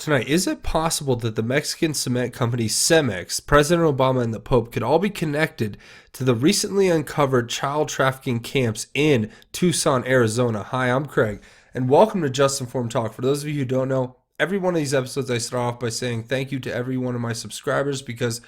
Tonight, is it possible that the Mexican cement company Cemex, President Obama, and the Pope could all be connected to the recently uncovered child trafficking camps in Tucson, Arizona? Hi, I'm Craig, and welcome to Just Informed Talk. For those of you who don't know, every one of these episodes I start off by saying thank you to every one of my subscribers because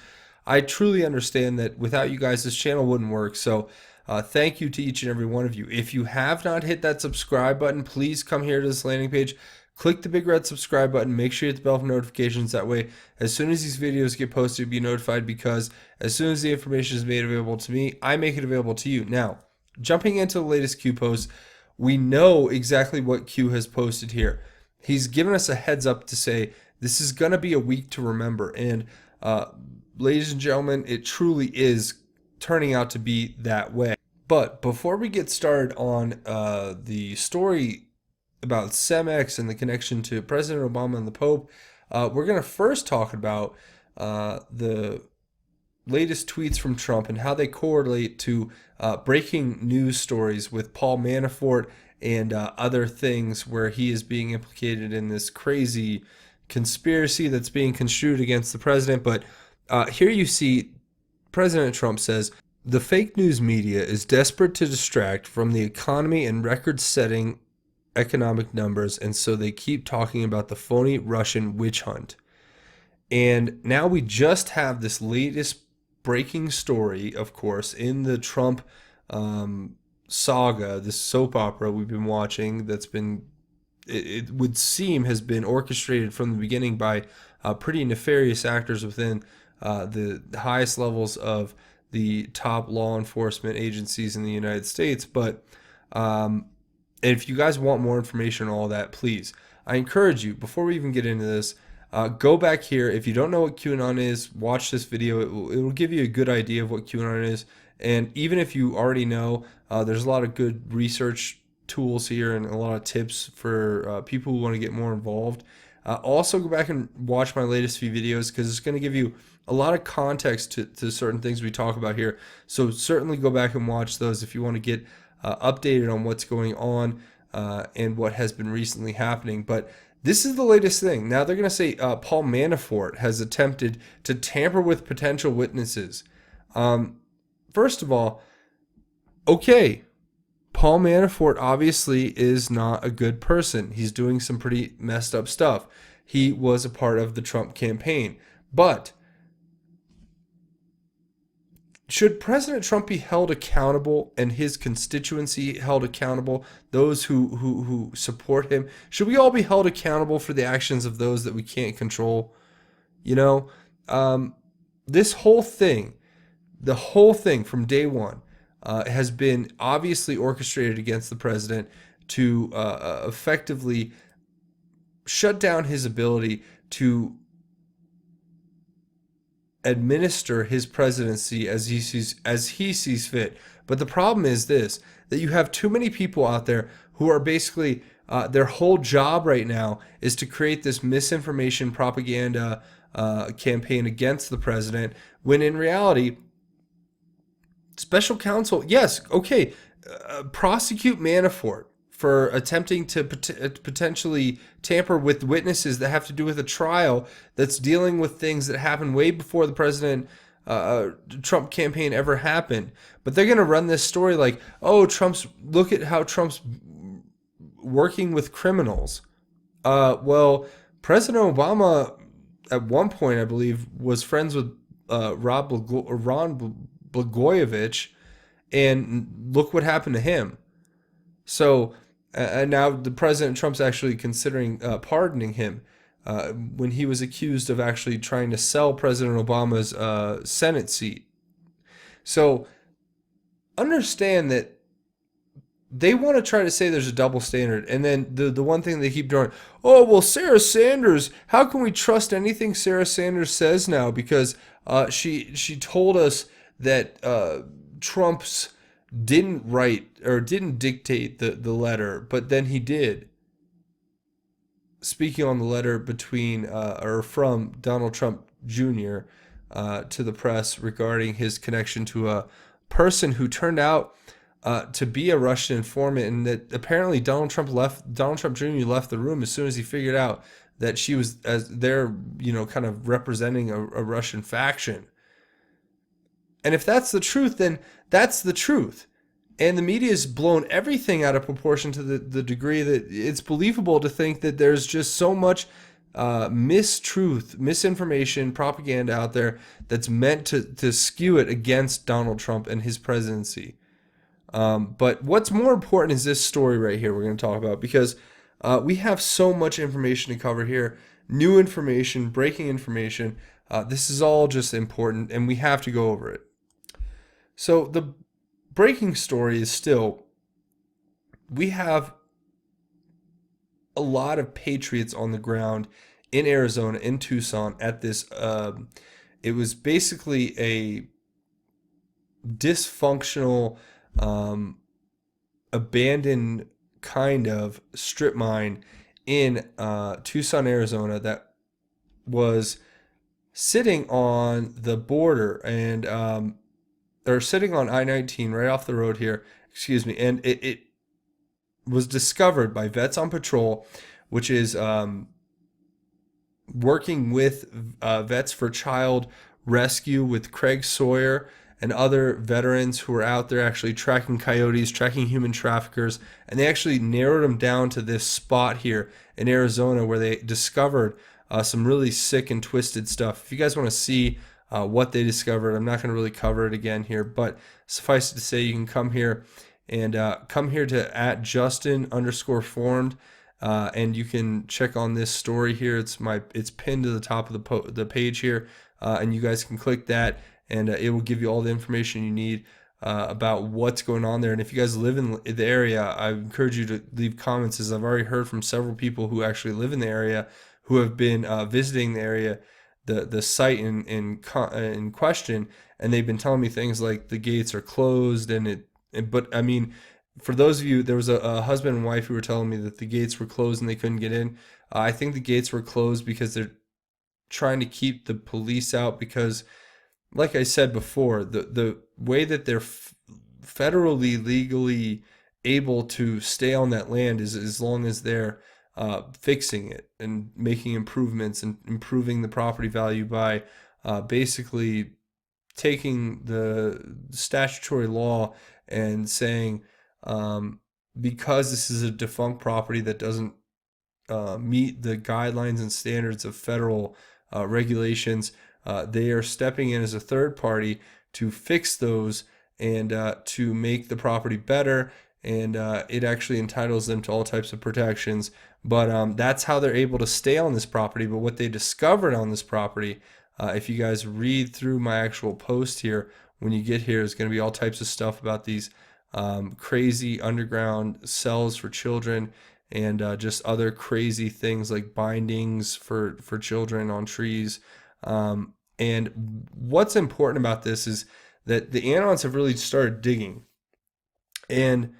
I truly understand that without you guys, this channel wouldn't work. So thank you to each and every one of you. If you have not hit that subscribe button, please come here to this landing page. Click the big red subscribe button. Make sure you hit the bell for notifications. That way, as soon as these videos get posted, you'll be notified because as soon as the information is made available to me, I make it available to you. Now, jumping into the latest Q post, we know exactly what Q has posted here. He's given us a heads up to say this is going to be a week to remember. And ladies and gentlemen, it truly is turning out to be that way. But before we get started on the story about Cemex and the connection to President Obama and the Pope, we're going to first talk about the latest tweets from Trump and how they correlate to breaking news stories with Paul Manafort and other things where he is being implicated in this crazy conspiracy that's being construed against the president. But here you see President Trump says, the fake news media is desperate to distract from the economy and record-setting economic numbers, and so they keep talking about the phony Russian witch hunt. And now we just have this latest breaking story, of course, in the Trump saga, this soap opera we've been watching that's been, it would seem, has been orchestrated from the beginning by pretty nefarious actors within the highest levels of the top law enforcement agencies in the United States. But if you guys want more information on all that, please, I encourage you, before we even get into this, go back here. If you don't know what QAnon is, watch this video. It will give you a good idea of what QAnon is. And even if you already know, there's a lot of good research tools here and a lot of tips for people who want to get more involved. Also, go back and watch my latest few videos because it's going to give you a lot of context to certain things we talk about here. So certainly go back and watch those if you want to get updated on what's going on and what has been recently happening. But this is the latest thing. Now they're going to say Paul Manafort has attempted to tamper with potential witnesses. First of all, okay, Paul Manafort obviously is not a good person. He's doing some pretty messed up stuff. He was a part of the Trump campaign. But should President Trump be held accountable and his constituency held accountable, those who support him? Should we all be held accountable for the actions of those that we can't control? You know, this whole thing, the whole thing from day one has been obviously orchestrated against the president to effectively shut down his ability to administer his presidency as he sees fit. But the problem is this, that you have too many people out there who are basically their whole job right now is to create this misinformation propaganda campaign against the president, when in reality, special counsel, yes, okay, prosecute Manafort for attempting to potentially tamper with witnesses that have to do with a trial that's dealing with things that happened way before the president Trump campaign ever happened. But they're going to run this story like, oh, look at how Trump's working with criminals. Well, President Obama at one point, I believe, was friends with Ron Blagojevich, and look what happened to him. So and now the President Trump's actually considering pardoning him when he was accused of actually trying to sell President Obama's Senate seat. So understand that they want to try to say there's a double standard. And then the one thing they keep doing, oh, well, Sarah Sanders, how can we trust anything Sarah Sanders says now? Because she told us that Trump's didn't write or didn't dictate the letter, but then he did. Speaking on the letter between or from Donald Trump Jr. To the press regarding his connection to a person who turned out to be a Russian informant, and that apparently Donald Trump Jr. left the room as soon as he figured out that she was, as they're, kind of representing a Russian faction. And if that's the truth, then that's the truth. And the media has blown everything out of proportion to the degree that it's believable to think that there's just so much mistruth, misinformation, propaganda out there that's meant to skew it against Donald Trump and his presidency. But what's more important is this story right here we're going to talk about, because we have so much information to cover here, new information, breaking information. This is all just important, and we have to go over it. So the breaking story is still, we have a lot of patriots on the ground in Arizona, in Tucson, at this. It was basically a dysfunctional, abandoned kind of strip mine in Tucson, Arizona, that was sitting on the border, and or sitting on I-19 right off the road here, excuse me, and it was discovered by Vets on Patrol, which is working with Vets for Child Rescue with Craig Sawyer and other veterans who are out there actually tracking coyotes, tracking human traffickers, and they actually narrowed them down to this spot here in Arizona where they discovered some really sick and twisted stuff. If you guys want to see what they discovered, I'm not going to really cover it again here, but suffice it to say, you can come here and come here to @Justin_formed. And you can check on this story here. It's pinned to the top of the page here, and you guys can click that, and it will give you all the information you need about what's going on there. And if you guys live in the area, I encourage you to leave comments, as I've already heard from several people who actually live in the area, who have been visiting the area, the site in question, and they've been telling me things like the gates are closed, but I mean, for those of you, there was a husband and wife who were telling me that the gates were closed and they couldn't get in. I think the gates were closed because they're trying to keep the police out, because, like I said before, the way that they're federally legally able to stay on that land is as long as they're fixing it and making improvements and improving the property value by basically taking the statutory law and saying, because this is a defunct property that doesn't meet the guidelines and standards of federal regulations, they are stepping in as a third party to fix those and to make the property better. And it actually entitles them to all types of protections. But that's how they're able to stay on this property. But what they discovered on this property, if you guys read through my actual post here, when you get here, is going to be all types of stuff about these crazy underground cells for children, and just other crazy things like bindings for children on trees. And what's important about this is that the Anons have really started digging, and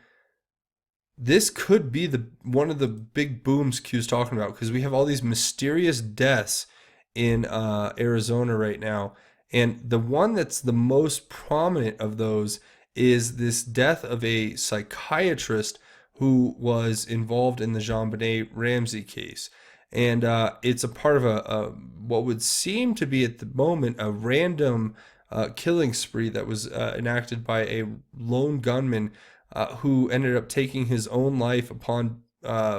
this could be one of the big booms Q's talking about, because we have all these mysterious deaths in Arizona right now, and the one that's the most prominent of those is this death of a psychiatrist who was involved in the JonBenet Ramsey case. And it's a part of a what would seem to be at the moment a random killing spree that was enacted by a lone gunman who ended up taking his own life upon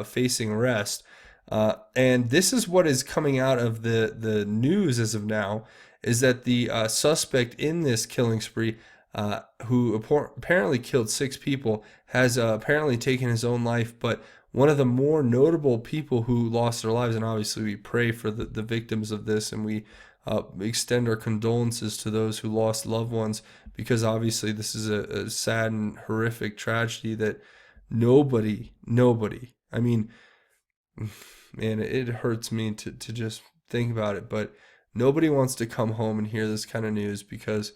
facing arrest. And this is what is coming out of the news as of now, is that the suspect in this killing spree, who apparently killed 6 people, has apparently taken his own life. But one of the more notable people who lost their lives, and obviously we pray for the victims of this, and we extend our condolences to those who lost loved ones, because obviously this is a sad and horrific tragedy that nobody, I mean, man, it hurts me to just think about it, but nobody wants to come home and hear this kind of news, because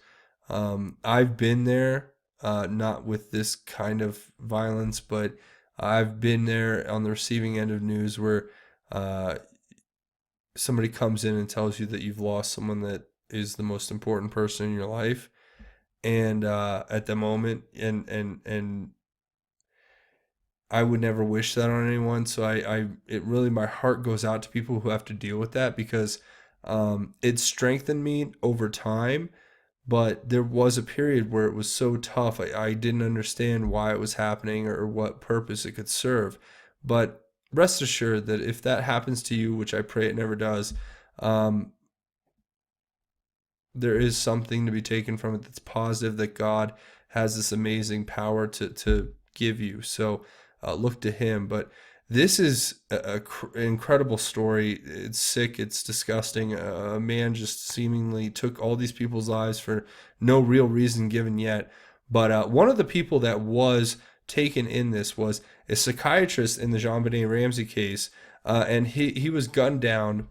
I've been there, not with this kind of violence, but I've been there on the receiving end of news where somebody comes in and tells you that you've lost someone that is the most important person in your life, and at the moment, and I would never wish that on anyone. So it really, my heart goes out to people who have to deal with that, because it strengthened me over time. But there was a period where it was so tough. I didn't understand why it was happening or what purpose it could serve. But rest assured that if that happens to you, which I pray it never does, um, there is something to be taken from it that's positive, that God has this amazing power to give you. So look to Him. But this is an incredible story. It's sick. It's disgusting. A man just seemingly took all these people's lives for no real reason given yet. But one of the people that was taken in this was a psychiatrist in the JonBenet Ramsey case, and he was gunned down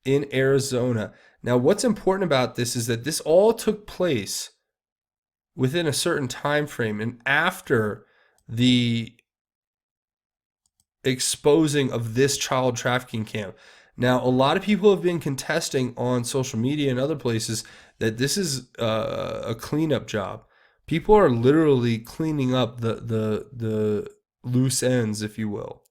in Arizona. Now, what's important about this is that this all took place within a certain time frame and after the exposing of this child trafficking camp. Now, a lot of people have been contesting on social media and other places that this is a cleanup job. People are literally cleaning up the loose ends, if you will.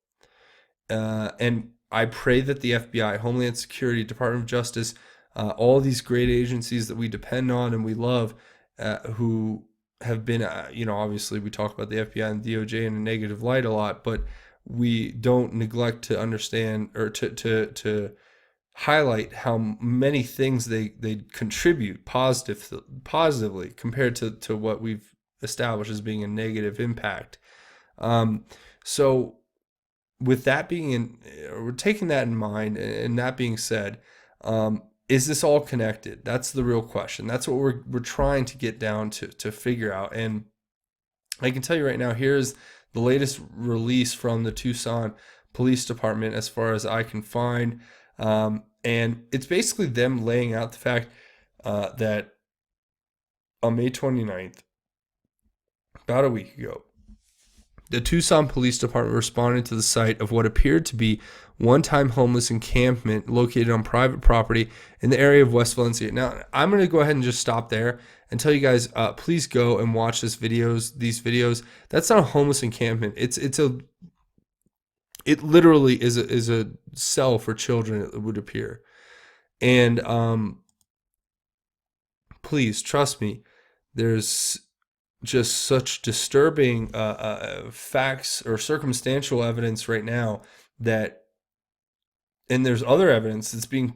And I pray that the FBI, Homeland Security, Department of Justice, all these great agencies that we depend on and we love, who have been, obviously we talk about the FBI and DOJ in a negative light a lot, but we don't neglect to understand or to highlight how many things they contribute positively compared to what we've established as being a negative impact. So with that we're taking that in mind, and that being said, is this all connected? That's the real question. That's what we're trying to get down to figure out. And I can tell you right now, here's the latest release from the Tucson Police Department as far as I can find. And it's basically them laying out the fact that on May 29th, about a week ago, the Tucson Police Department responded to the site of what appeared to be one-time homeless encampment located on private property in the area of West Valencia. Now, I'm going to go ahead and just stop there and tell you guys, please go and watch these videos. That's not a homeless encampment. It literally is a cell for children, it would appear. And please trust me, there's just such disturbing facts or circumstantial evidence right now and there's other evidence that's being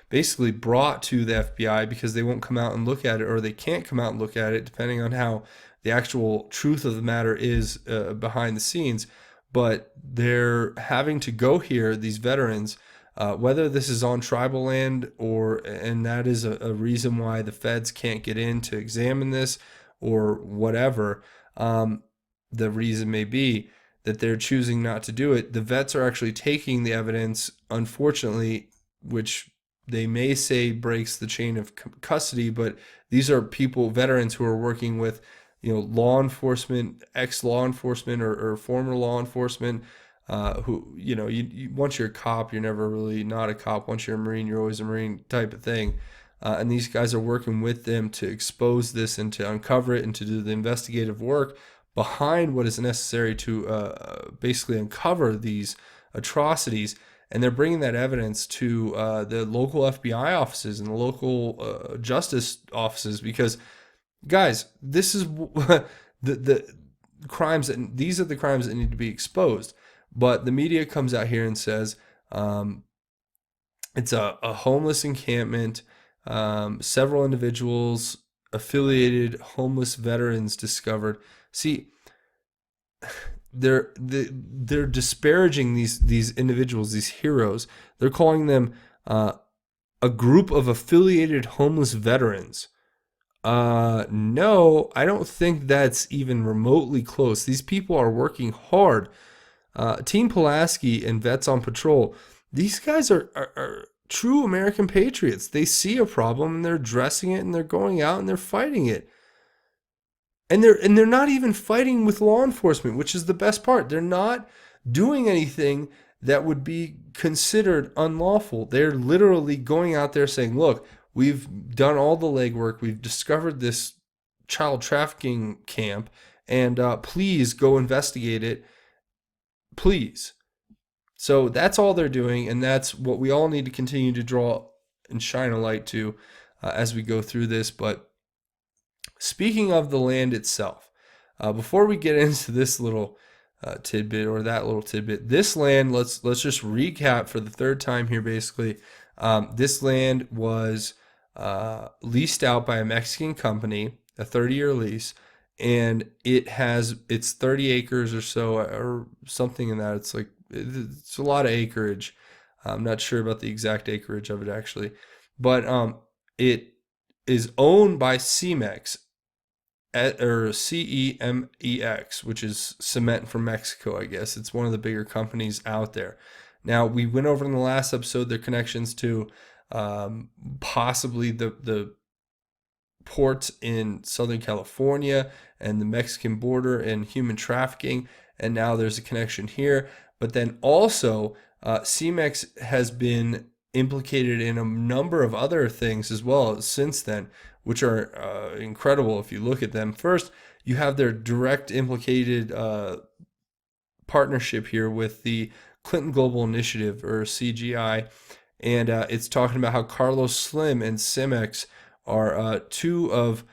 basically brought to the FBI because they won't come out and look at it, or they can't come out and look at it depending on how the actual truth of the matter is behind the scenes. But they're having to go here, these veterans, whether this is on tribal land and that is a reason why the feds can't get in to examine this, or whatever the reason may be that they're choosing not to do it. The vets are actually taking the evidence, unfortunately, which they may say breaks the chain of custody, but these are veterans who are working with, law enforcement, ex-law enforcement or former law enforcement, who, once you're a cop, you're never really not a cop. Once you're a Marine, you're always a Marine type of thing. And these guys are working with them to expose this and to uncover it and to do the investigative work behind what is necessary to basically uncover these atrocities. And they're bringing that evidence to the local FBI offices and the local justice offices because, guys, this is the crimes these are the crimes that need to be exposed. But the media comes out here and says it's a homeless encampment. Several individuals, affiliated homeless veterans discovered. See, they're disparaging these individuals, these heroes. They're calling them a group of affiliated homeless veterans. No, I don't think that's even remotely close. These people are working hard. Team Pulaski and Vets on Patrol, these guys are true American patriots. They see a problem and they're addressing it and they're going out and they're fighting it. And they're not even fighting with law enforcement, which is the best part. They're not doing anything that would be considered unlawful. They're literally going out there saying, look, we've done all the legwork. We've discovered this child trafficking camp, and please go investigate it, please. So that's all they're doing, and that's what we all need to continue to draw and shine a light to as we go through this. But speaking of the land itself, before we get into this little tidbit or that little tidbit, this land, let's just recap for the third time here. Basically, this land was leased out by a Mexican company, a 30-year lease, and it's 30 acres or so, or something in that. It's a lot of acreage. I'm not sure about the exact acreage of it actually, but it is owned by Cemex, or CEMEX, which is cement from Mexico, I guess. It's one of the bigger companies out there. Now, we went over in the last episode their connections to possibly the ports in Southern California and the Mexican border and human trafficking, and now there's a connection here. But then also, Cemex has been implicated in a number of other things as well since then, which are incredible if you look at them. First, you have their direct implicated partnership here with the Clinton Global Initiative, or CGI, and it's talking about how Carlos Slim and Cemex are two of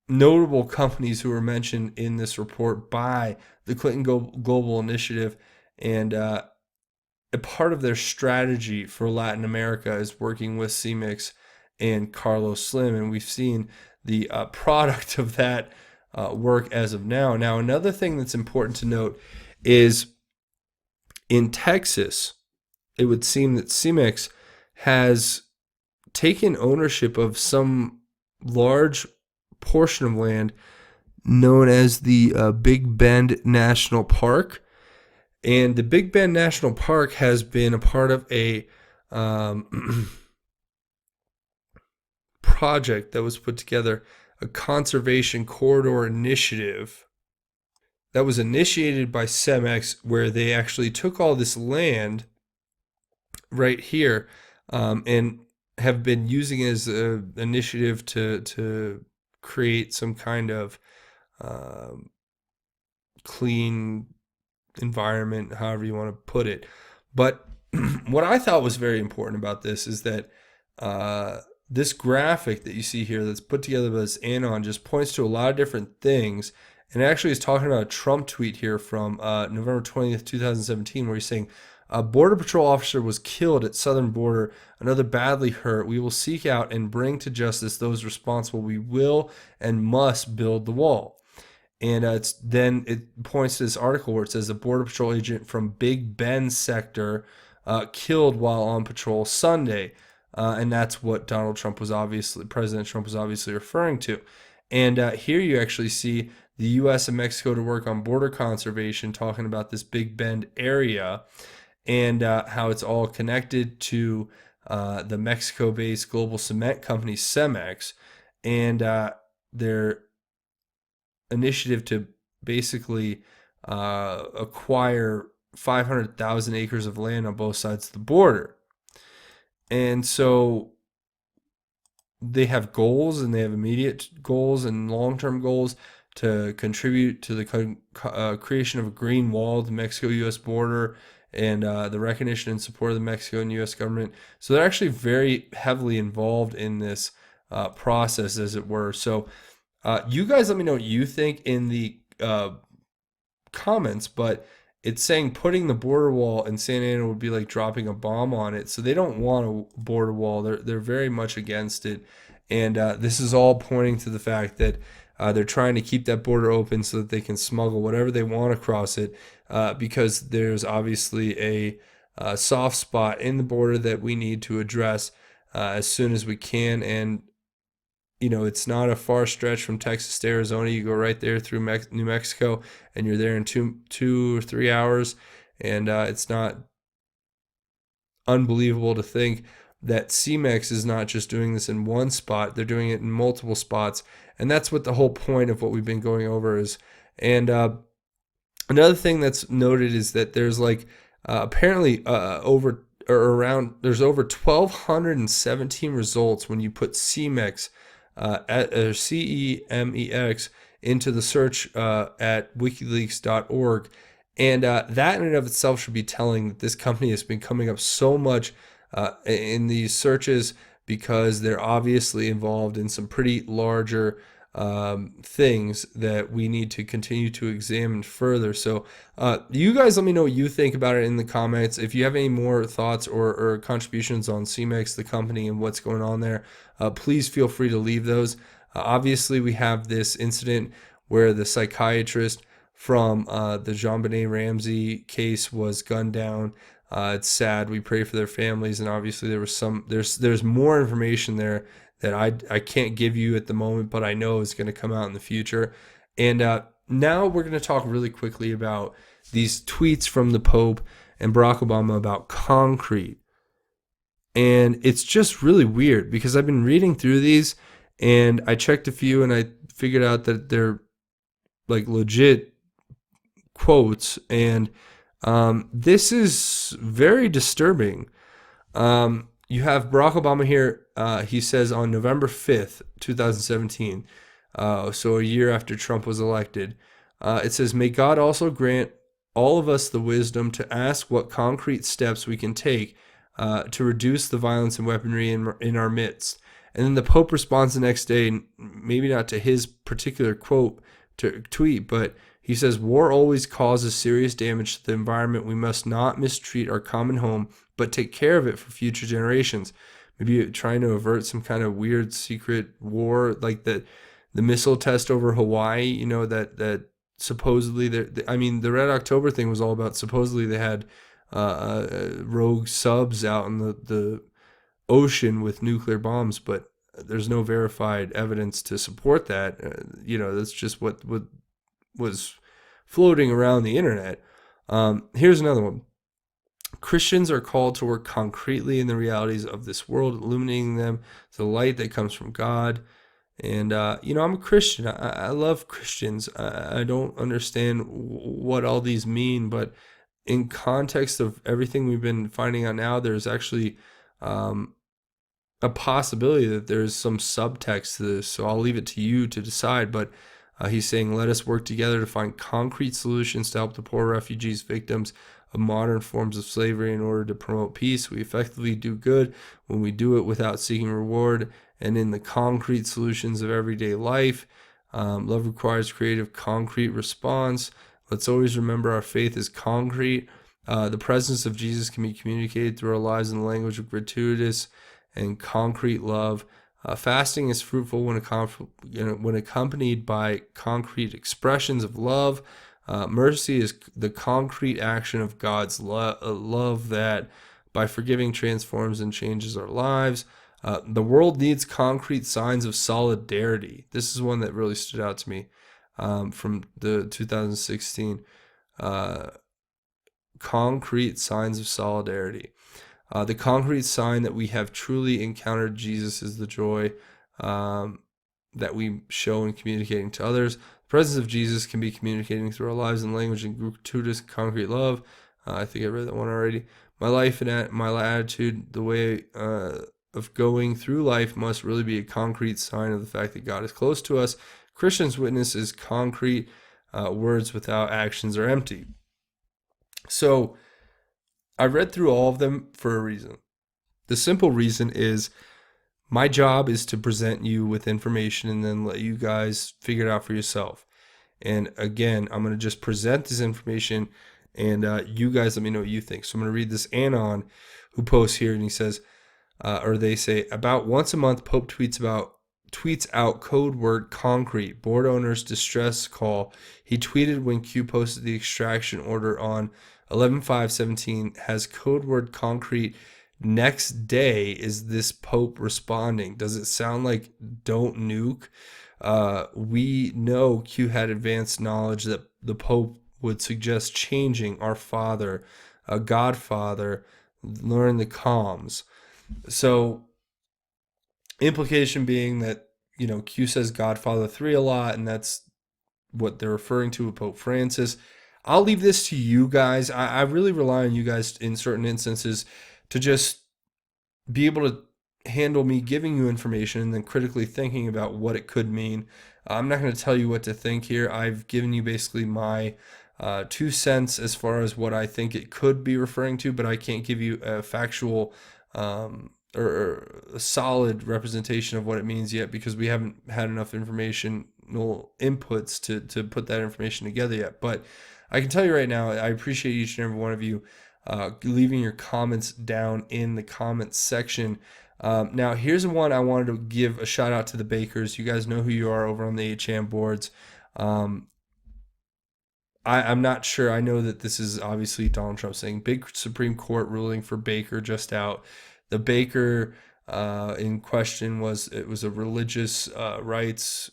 notable companies who were mentioned in this report by the Clinton Global Initiative, and a part of their strategy for Latin America is working with Cemex and Carlos Slim, and we've seen the product of that work as of now. Now, another thing that's important to note is in Texas, it would seem that Cemex has taken ownership of some large portion of land known as the Big Bend National Park. And the Big Bend National Park has been a part of a project that was put together, a conservation corridor initiative that was initiated by Cemex, where they actually took all this land right here and have been using it as an initiative to create some kind of clean environment, however you want to put it. But what I thought was very important about this is that this graphic that you see here that's put together by this ANON just points to a lot of different things, and actually is talking about a Trump tweet here from November 20th, 2017, where he's saying, a Border Patrol officer was killed at southern border, another badly hurt. We will seek out and bring to justice those responsible. We will and must build the wall. And then it points to this article where it says a Border Patrol agent from Big Bend sector killed while on patrol Sunday. And that's what President Trump was obviously referring to. And here you actually see the U.S. and Mexico to work on border conservation, talking about this Big Bend area, and how it's all connected to the Mexico-based global cement company Cemex, and their initiative to basically acquire 500,000 acres of land on both sides of the border. And so they have goals, and they have immediate goals and long-term goals to contribute to the creation of a green wall at the Mexico-U.S. border, and the recognition and support of the Mexico and U.S. government. So they're actually very heavily involved in this process, as it were. So you guys let me know what you think in the comments, but it's saying putting the border wall in Santa Ana would be like dropping a bomb on it. So they don't want a border wall. They're very much against it. And this is all pointing to the fact that they're trying to keep that border open so that they can smuggle whatever they want across it, because there's obviously a soft spot in the border that we need to address as soon as we can. And, you know, it's not a far stretch from Texas to Arizona. You go right there through New Mexico, and you're there in two or 3 hours. And it's not unbelievable to think that Cemex is not just doing this in one spot. They're doing it in multiple spots. And that's what the whole point of what we've been going over is. And another thing that's noted is that there's like apparently there's over 1,217 results when you put Cemex CEMEX into the search at wikileaks.org. And that in and of itself should be telling that this company has been coming up so much in these searches because they're obviously involved in some pretty larger things that we need to continue to examine further. So you guys let me know what you think about it in the comments. If you have any more thoughts or contributions on CMEX, the company, and what's going on there, please feel free to leave those. Obviously, we have this incident where the psychiatrist from the JonBenet Ramsey case was gunned down. It's sad. We pray for their families, and obviously there's more information there that I can't give you at the moment, but I know is going to come out in the future. And now we're going to talk really quickly about these tweets from the Pope and Barack Obama about concrete. And it's just really weird because I've been reading through these and I checked a few and I figured out that they're like legit quotes. And this is very disturbing. You have Barack Obama here. He says on November 5th, 2017, so a year after Trump was elected, it says, "May God also grant all of us the wisdom to ask what concrete steps we can take to reduce the violence and weaponry in our midst." And then the Pope responds the next day, maybe not to his particular quote to tweet, but he says, "War always causes serious damage to the environment. We must not mistreat our common home, but take care of it for future generations." Maybe trying to avert some kind of weird secret war, like the missile test over Hawaii. You know that supposedly the Red October thing was all about supposedly they had rogue subs out in the ocean with nuclear bombs, but there's no verified evidence to support that. That's just what was floating around the internet. Here's another one. "Christians are called to work concretely in the realities of this world, illuminating them to the light that comes from God." And, I'm a Christian. I love Christians. I don't understand what all these mean, but in context of everything we've been finding out now, there's actually a possibility that there's some subtext to this. So I'll leave it to you to decide. But he's saying, "Let us work together to find concrete solutions to help the poor refugees, victims of modern forms of slavery in order to promote peace. We effectively do good when we do it without seeking reward and in the concrete solutions of everyday life. Love requires creative, concrete response. Let's always remember our faith is concrete. The presence of Jesus can be communicated through our lives in the language of gratuitous and concrete love. Fasting is fruitful when accompanied by concrete expressions of love. Mercy is the concrete action of God's love that, by forgiving, transforms and changes our lives. The world needs concrete signs of solidarity." This is one that really stood out to me from the 2016. Concrete signs of solidarity. "The concrete sign that we have truly encountered Jesus is the joy that we show in communicating to others. The presence of Jesus can be communicating through our lives in language and gratuitous concrete love." I think I read that one already. "My life and my attitude, the way of going through life must really be a concrete sign of the fact that God is close to us. Christians' witness is concrete. Words without actions are empty." So I read through all of them for a reason. The simple reason is my job is to present you with information and then let you guys figure it out for yourself. And again, I'm going to just present this information and you guys let me know what you think. So I'm going to read this ANON who posts here, and he says, they say, "About once a month, Pope tweets out code word concrete, board owners distress call." He tweeted when Q posted the extraction order on 11/5/17 has code word concrete. Next day, is this Pope responding? Does it sound like don't nuke? We know Q had advanced knowledge that the Pope would suggest changing our Father, Godfather, learn the comms. So implication being that, Q says Godfather 3 a lot, and that's what they're referring to with Pope Francis. I'll leave this to you guys. I really rely on you guys in certain instances to just be able to handle me giving you information and then critically thinking about what it could mean. I'm not going to tell you what to think here. I've given you basically my 2 cents as far as what I think it could be referring to, but I can't give you a factual or a solid representation of what it means yet, because we haven't had enough informational inputs to put that information together yet. But I can tell you right now, I appreciate each and every one of you leaving your comments down in the comments section. Now, here's one I wanted to give a shout out to the bakers. You guys know who you are over on the HM boards. I'm not sure. I know that this is obviously Donald Trump saying big Supreme Court ruling for Baker just out. The Baker in question was a religious rights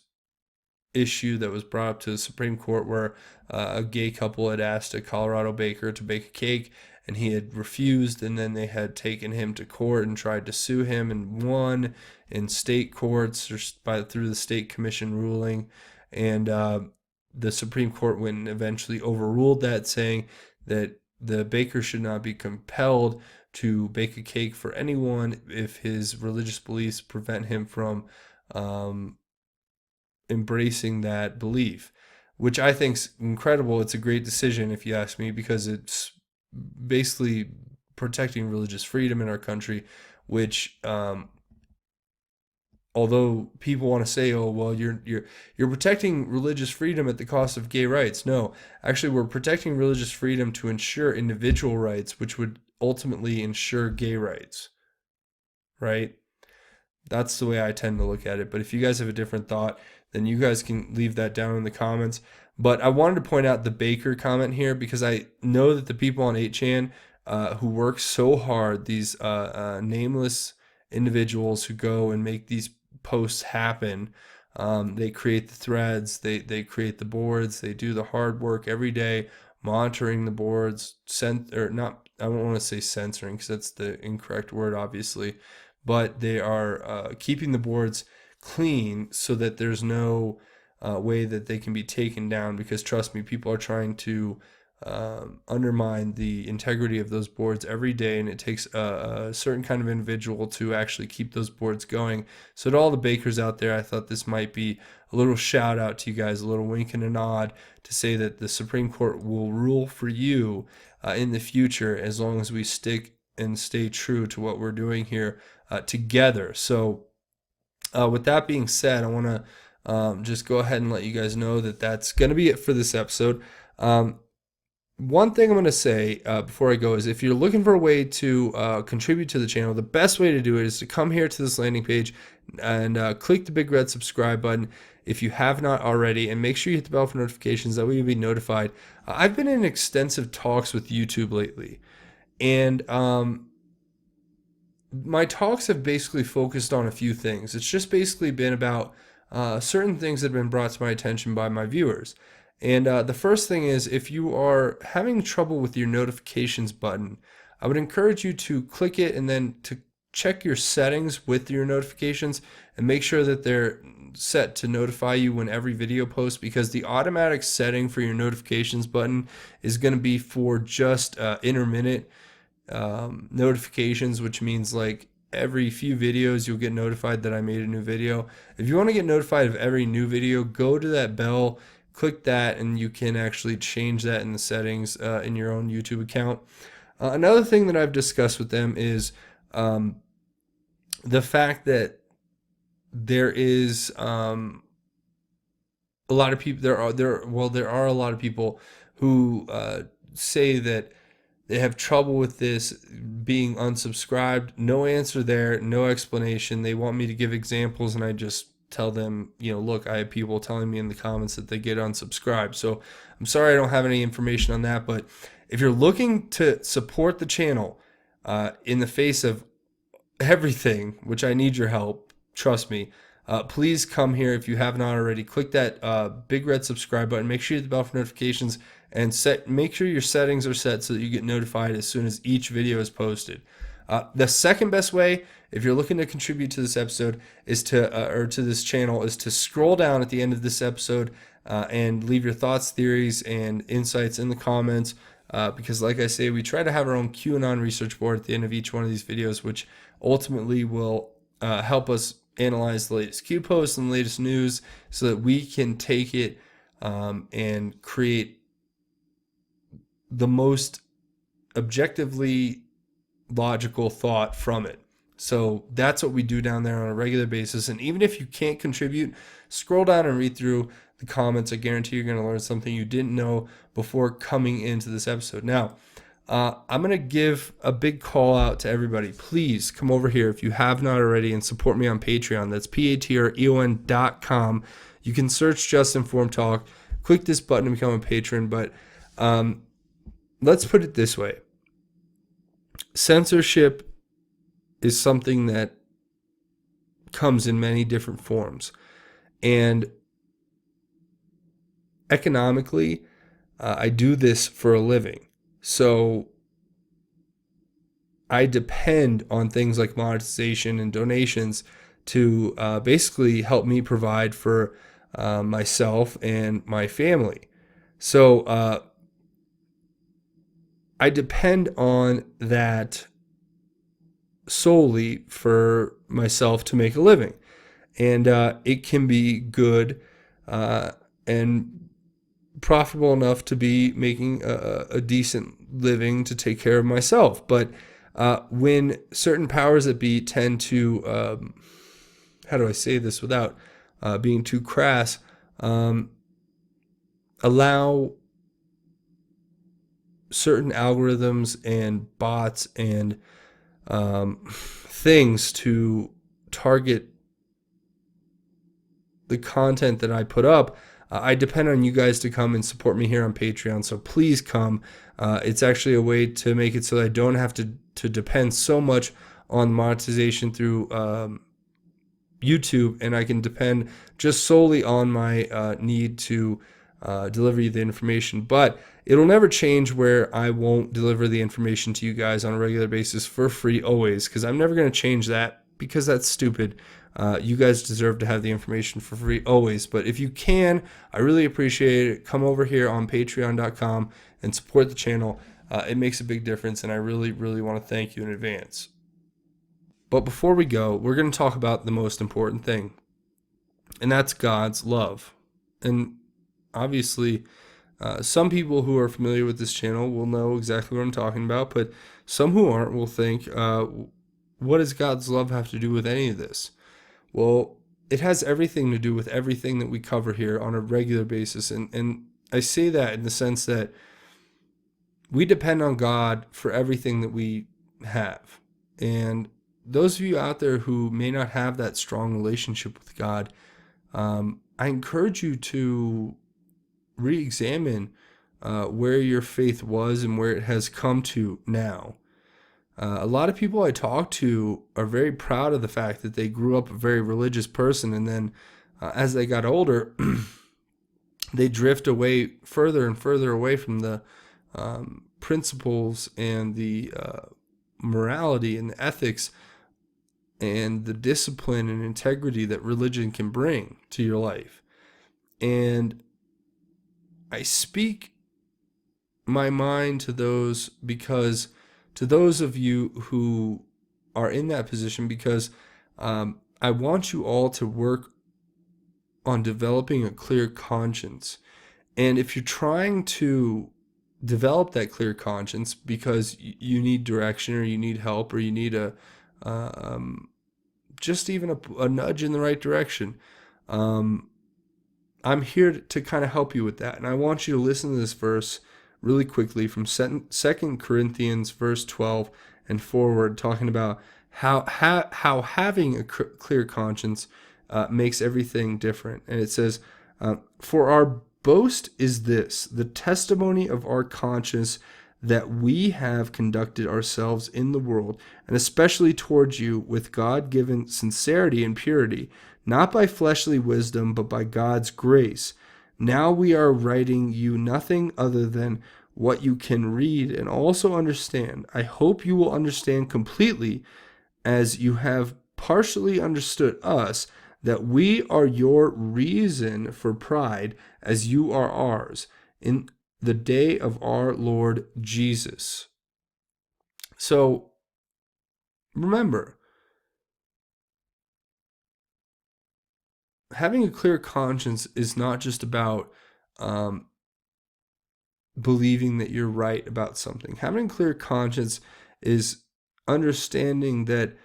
issue that was brought up to the Supreme Court, where a gay couple had asked a Colorado baker to bake a cake, and he had refused, and then they had taken him to court and tried to sue him and won in state courts or through the state commission ruling. And the Supreme Court went and eventually overruled that, saying that the baker should not be compelled to bake a cake for anyone if his religious beliefs prevent him from embracing that belief, which I think is incredible. It's a great decision, if you ask me, because it's basically protecting religious freedom in our country, which although people want to say, oh, well, you're protecting religious freedom at the cost of gay rights. No, actually, we're protecting religious freedom to ensure individual rights, which would ultimately ensure gay rights, right? That's the way I tend to look at it. But if you guys have a different thought, then you guys can leave that down in the comments. But I wanted to point out the Baker comment here, because I know that the people on 8chan who work so hard, these nameless individuals who go and make these posts happen, they create the threads, they create the boards, they do the hard work every day, monitoring the boards, or not, I don't want to say censoring because that's the incorrect word, obviously, but they are keeping the boards clean so that there's no way that they can be taken down, because trust me, people are trying to undermine the integrity of those boards every day, and it takes a certain kind of individual to actually keep those boards going. So to all the bakers out there, I thought this might be a little shout out to you guys, a little wink and a nod to say that the Supreme Court will rule for you in the future, as long as we stick and stay true to what we're doing here together. So with that being said, I want to just go ahead and let you guys know that that's going to be it for this episode. One thing I'm going to say before I go is, if you're looking for a way to contribute to the channel, the best way to do it is to come here to this landing page and click the big red subscribe button if you have not already, and make sure you hit the bell for notifications. That way you'll be notified. I've been in extensive talks with YouTube lately, and my talks have basically focused on a few things. It's just basically been about certain things that have been brought to my attention by my viewers. And the first thing is, if you are having trouble with your notifications button, I would encourage you to click it and then to check your settings with your notifications and make sure that they're set to notify you when every video posts, because the automatic setting for your notifications button is going to be for just intermittent notifications, which means like every few videos you'll get notified that I made a new video. If you want to get notified of every new video, go to that bell, click that, and you can actually change that in the settings in your own YouTube account. Another thing that I've discussed with them is the fact that there is a lot of people, there are a lot of people who say that they have trouble with this being unsubscribed. No answer there, no explanation. They want me to give examples, and I just tell them, look, I have people telling me in the comments that they get unsubscribed. So I'm sorry I don't have any information on that, but if you're looking to support the channel in the face of everything, which I need your help, trust me, please come here. If you have not already, click that big red subscribe button. Make sure you hit the bell for notifications, and make sure your settings are set so that you get notified as soon as each video is posted. The second best way, if you're looking to contribute to this episode, is to this channel, is to scroll down at the end of this episode and leave your thoughts, theories, and insights in the comments. Because like I say, we try to have our own QAnon research board at the end of each one of these videos, which ultimately will help us analyze the latest Q posts and the latest news so that we can take it and create the most objectively logical thought from it. So that's what we do down there on a regular basis. And even if you can't contribute, scroll down and read through the comments. I guarantee you're going to learn something you didn't know before coming into this episode. Now, I'm going to give a big call out to everybody. Please come over here if you have not already and support me on Patreon. That's patreon.com. You can search Just Informed Talk. Click this button to become a patron. But let's put it this way. Censorship is something that comes in many different forms. And economically, I do this for a living. So I depend on things like monetization and donations to basically help me provide for myself and my family. So I depend on that solely for myself to make a living. And it can be good and profitable enough to be making a decent living to take care of myself. But when certain powers that be tend to, how do I say this without being too crass, allow certain algorithms and bots and things to target the content that I put up, I depend on you guys to come and support me here on Patreon. So please come. It's actually a way to make it so that I don't have to depend so much on monetization through YouTube, and I can depend just solely on my need to deliver you the information. But it'll never change where I won't deliver the information to you guys on a regular basis for free always, because I'm never going to change that because that's stupid. You guys deserve to have the information for free always. But if you can, I really appreciate it. Come over here on patreon.com and support the channel. It makes a big difference, and I really, really want to thank you in advance. But before we go, we're going to talk about the most important thing, and that's God's love. And obviously, some people who are familiar with this channel will know exactly what I'm talking about, but some who aren't will think, what does God's love have to do with any of this? Well, it has everything to do with everything that we cover here on a regular basis. And I say that in the sense that we depend on God for everything that we have. And those of you out there who may not have that strong relationship with God, I encourage you to re-examine where your faith was and where it has come to now. A lot of people I talk to are very proud of the fact that they grew up a very religious person, and then as they got older, they drift away further and further away from the principles and the morality and the ethics and the discipline and integrity that religion can bring to your life. And I speak my mind to those because to those of you who are in that position, because I want you all to work on developing a clear conscience. And if you're trying to develop that clear conscience because you need direction or you need help or you need just even a nudge in the right direction, I'm here to kind of help you with that. And I want you to listen to this verse really quickly from 2 Corinthians verse 12 and forward, talking about how having a clear conscience makes everything different. And it says, for our boast is this, the testimony of our conscience, that we have conducted ourselves in the world, and especially towards you, with God-given sincerity and purity, not by fleshly wisdom, but by God's grace. Now we are writing you nothing other than what you can read and also understand. I hope you will understand completely, as you have partially understood us, that we are your reason for pride, as you are ours, in the day of our Lord Jesus. So remember, having a clear conscience is not just about um, believing that you're right about something. Having a clear conscience is understanding that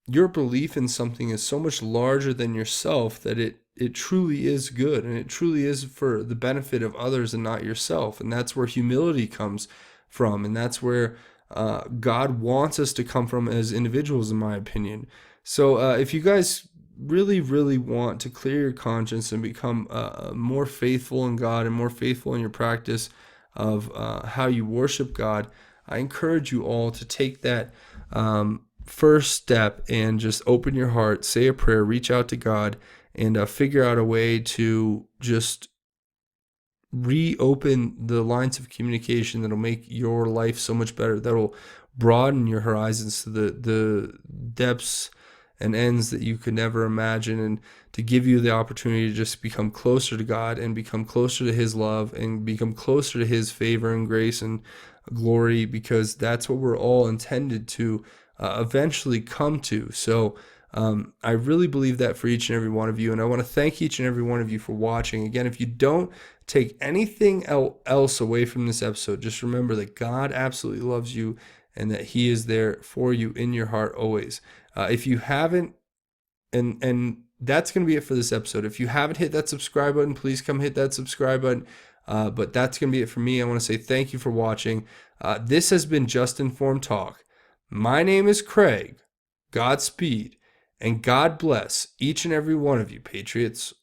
your belief in something is so much larger than yourself that it truly is good, and it truly is for the benefit of others and not yourself. And that's where humility comes from, and that's where God wants us to come from as individuals, in my opinion. So if you guys really, really want to clear your conscience and become more faithful in God and more faithful in your practice of how you worship God, I encourage you all to take that first step and just open your heart, say a prayer, reach out to God, and figure out a way to just reopen the lines of communication that'll make your life so much better, that'll broaden your horizons to the depths and ends that you could never imagine, and to give you the opportunity to just become closer to God and become closer to His love and become closer to His favor and grace and glory, because that's what we're all intended to eventually come to. So I really believe that for each and every one of you, and I want to thank each and every one of you for watching. Again, if you don't take anything else away from this episode, just remember that God absolutely loves you and that He is there for you in your heart always. If you haven't, and that's going to be it for this episode. If you haven't hit that subscribe button, please come hit that subscribe button. But that's going to be it for me. I want to say thank you for watching. This has been Just Informed Talk. My name is Craig. Godspeed, and God bless each and every one of you, Patriots.